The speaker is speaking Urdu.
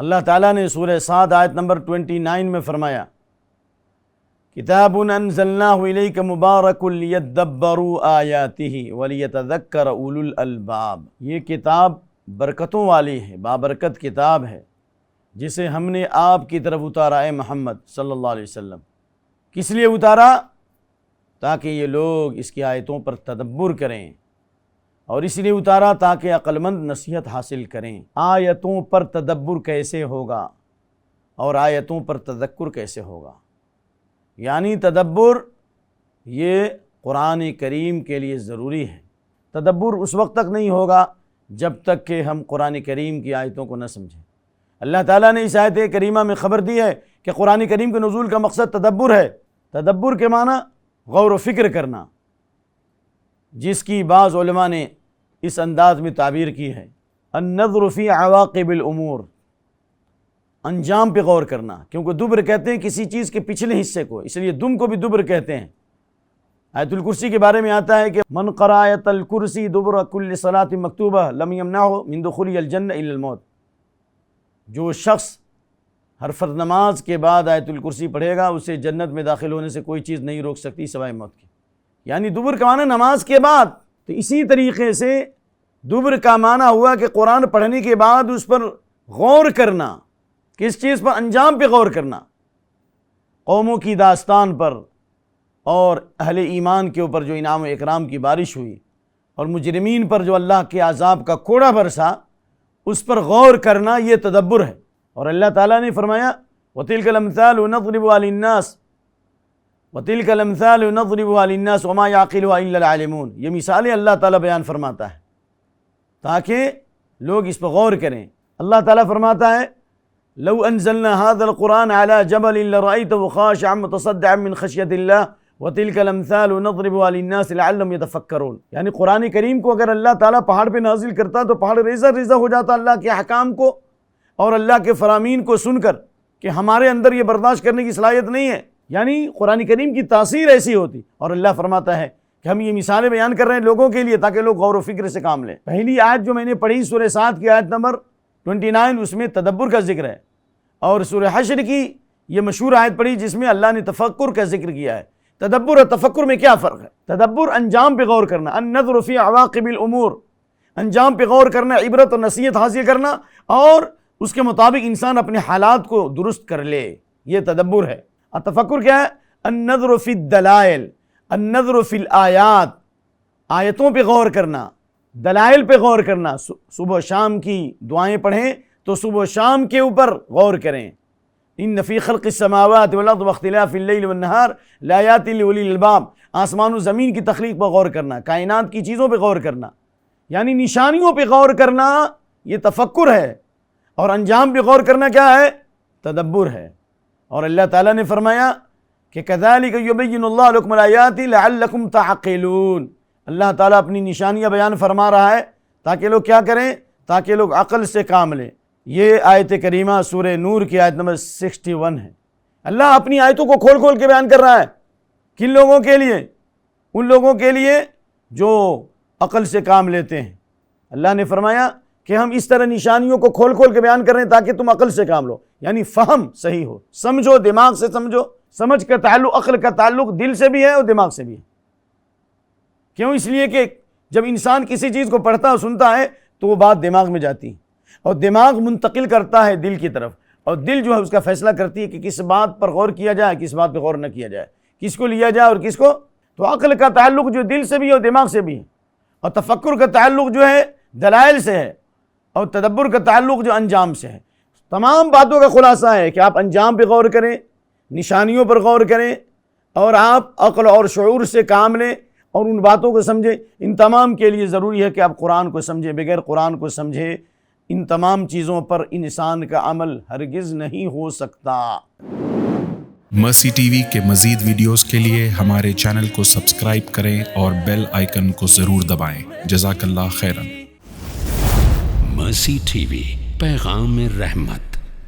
اللہ تعالیٰ نے سورہ صاد آیت نمبر 29 میں فرمایا کتاب انزلناہ الیک مبارک لیدبروا آیاتہ ولیتذکر اولو الالباب، یہ کتاب برکتوں والی ہے، بابرکت کتاب ہے جسے ہم نے آپ کی طرف اتارا اے محمد صلی اللہ علیہ وسلم۔ کس لیے اتارا؟ تاکہ یہ لوگ اس کی آیتوں پر تدبر کریں، اور اس لیے اتارا تاکہ عقل مند نصیحت حاصل کریں۔ آیتوں پر تدبر کیسے ہوگا اور آیتوں پر تذکر کیسے ہوگا؟ یعنی تدبر یہ قرآن کریم کے لیے ضروری ہے۔ تدبر اس وقت تک نہیں ہوگا جب تک کہ ہم قرآن کریم کی آیتوں کو نہ سمجھیں۔ اللہ تعالیٰ نے اس آیت کریمہ میں خبر دی ہے کہ قرآن کریم کے نزول کا مقصد تدبر ہے۔ تدبر کے معنی غور و فکر کرنا، جس کی بعض علماء نے اس انداز میں تعبیر کی ہے النظر فی عواقب الامور، انجام پہ غور کرنا، کیونکہ دبر کہتے ہیں کسی چیز کے پچھلے حصے کو، اس لیے دم کو بھی دبر کہتے ہیں۔ آیت الکرسی کے بارے میں آتا ہے کہ من قرأ آیت الکرسی دبر کل صلاۃ مکتوبہ لم یمنعہ من دخول الجنہ الا الموت، جو شخص ہر فرض نماز کے بعد آیت الکرسی پڑھے گا اسے جنت میں داخل ہونے سے کوئی چیز نہیں روک سکتی سوائے موت کی۔ یعنی دبر کا معنی نماز کے بعد، تو اسی طریقے سے دبر کا معنی ہوا کہ قرآن پڑھنے کے بعد اس پر غور کرنا، کس چیز پر؟ انجام پہ غور کرنا، قوموں کی داستان پر اور اہل ایمان کے اوپر جو انعام و اکرام کی بارش ہوئی، اور مجرمین پر جو اللہ کے عذاب کا کوڑا برسا، اس پر غور کرنا، یہ تدبر ہے۔ اور اللہ تعالیٰ نے فرمایا وَتِلْكَ الْأَمْثَالُ نَضْرِبُهَا لِلنَّاسِ وَتِلْكَ الْأَمْثَالُ نَضْرِبُهَا لِلنَّاسِ وَمَا يَعْقِلُهَا إِلَّا الْعَالِمُونَ، یہ مثالیں اللہ تعالیٰ بیان فرماتا ہے تاکہ لوگ اس پر غور کریں۔ اللہ تعالیٰ فرماتا ہے لو انزلنا هذا القرآن على جبل لرأيته خاشعا متصدعا من خشية الله وتلك الامثال نضربها للناس لعلهم يتفكرون، یعنی قرآن کریم کو اگر اللہ تعالیٰ پہاڑ پہ نازل کرتا تو پہاڑ ریزہ ریزہ ہو جاتا اللہ کے احکام کو اور اللہ کے فرامین کو سن کر، کہ ہمارے اندر یہ برداشت کرنے کی صلاحیت نہیں ہے، یعنی قرآن کریم کی تاثیر ایسی ہوتی۔ اور اللہ فرماتا ہے کہ ہم یہ مثالیں بیان کر رہے ہیں لوگوں کے لیے تاکہ لوگ غور و فکر سے کام لیں۔ پہلی آیت جو میں نے پڑھی سورہ صاد کی آیت نمبر 29، اس میں تدبر کا ذکر ہے، اور سورہ حشر کی یہ مشہور آیت پڑھی جس میں اللہ نے تفکر کا ذکر کیا ہے۔ تدبر اور تفکر میں کیا فرق ہے؟ تدبر انجام پہ غور کرنا، النظر فی عواقب الامور، انجام پہ غور کرنا، عبرت اور نصیحت حاصل کرنا، اور اس کے مطابق انسان اپنے حالات کو درست کر لے، یہ تدبر ہے۔ اور تفکر کیا ہے؟ النظر فی الدلائل، النظر فی الآیات، آیتوں پہ غور کرنا، دلائل پہ غور کرنا۔ صبح و شام کی دعائیں پڑھیں تو صبح و شام کے اوپر غور کریں۔ ان فی خلق السماوات والارض واختلاف اللیل والنہار لآیات لأولی الالباب، آسمان و زمین کی تخلیق پر غور کرنا، کائنات کی چیزوں پہ غور کرنا، یعنی نشانیوں پہ غور کرنا، یہ تفکر ہے۔ اور انجام پہ غور کرنا کیا ہے؟ تدبر ہے۔ اور اللہ تعالیٰ نے فرمایا کہ کذالک یبین اللہ لکم الآیات لعلکم تعقلون، اللہ تعالیٰ اپنی نشانیاں بیان فرما رہا ہے تاکہ لوگ کیا کریں؟ تاکہ لوگ عقل سے کام لیں۔ یہ آیت کریمہ سورہ نور کی آیت نمبر 61 ہے۔ اللہ اپنی آیتوں کو کھول کھول کے بیان کر رہا ہے، کن لوگوں کے لیے؟ ان لوگوں کے لیے جو عقل سے کام لیتے ہیں۔ اللہ نے فرمایا کہ ہم اس طرح نشانیوں کو کھول کھول کے بیان کر رہے ہیں تاکہ تم عقل سے کام لو، یعنی فہم صحیح ہو، سمجھو، دماغ سے سمجھو۔ سمجھ کا تعلق، عقل کا تعلق دل سے بھی ہے اور دماغ سے بھی ہے۔ کیوں؟ اس لیے کہ جب انسان کسی چیز کو پڑھتا اور سنتا ہے تو وہ بات دماغ میں جاتی ہے، اور دماغ منتقل کرتا ہے دل کی طرف، اور دل جو ہے اس کا فیصلہ کرتی ہے کہ کس بات پر غور کیا جائے، کس بات پہ غور نہ کیا جائے، کس کو لیا جائے اور کس کو۔ تو عقل کا تعلق جو دل سے بھی ہے اور دماغ سے بھی ہے، اور تفکر کا تعلق جو ہے دلائل سے ہے، اور تدبر کا تعلق جو انجام سے ہے۔ تمام باتوں کا خلاصہ ہے کہ آپ انجام پہ غور کریں، نشانیوں پر غور کریں، اور آپ عقل اور شعور سے کام لیں اور ان باتوں کو سمجھیں۔ ان تمام کے لیے ضروری ہے کہ آپ قرآن کو سمجھیں، بغیر قرآن کو سمجھے ان تمام چیزوں پر انسان کا عمل ہرگز نہیں ہو سکتا۔ مرسی ٹی وی کے مزید ویڈیوز کے لیے ہمارے چینل کو سبسکرائب کریں اور بیل آئیکن کو ضرور دبائیں۔ جزاک اللہ خیرا۔ مرسی ٹی وی، پیغام رحمت۔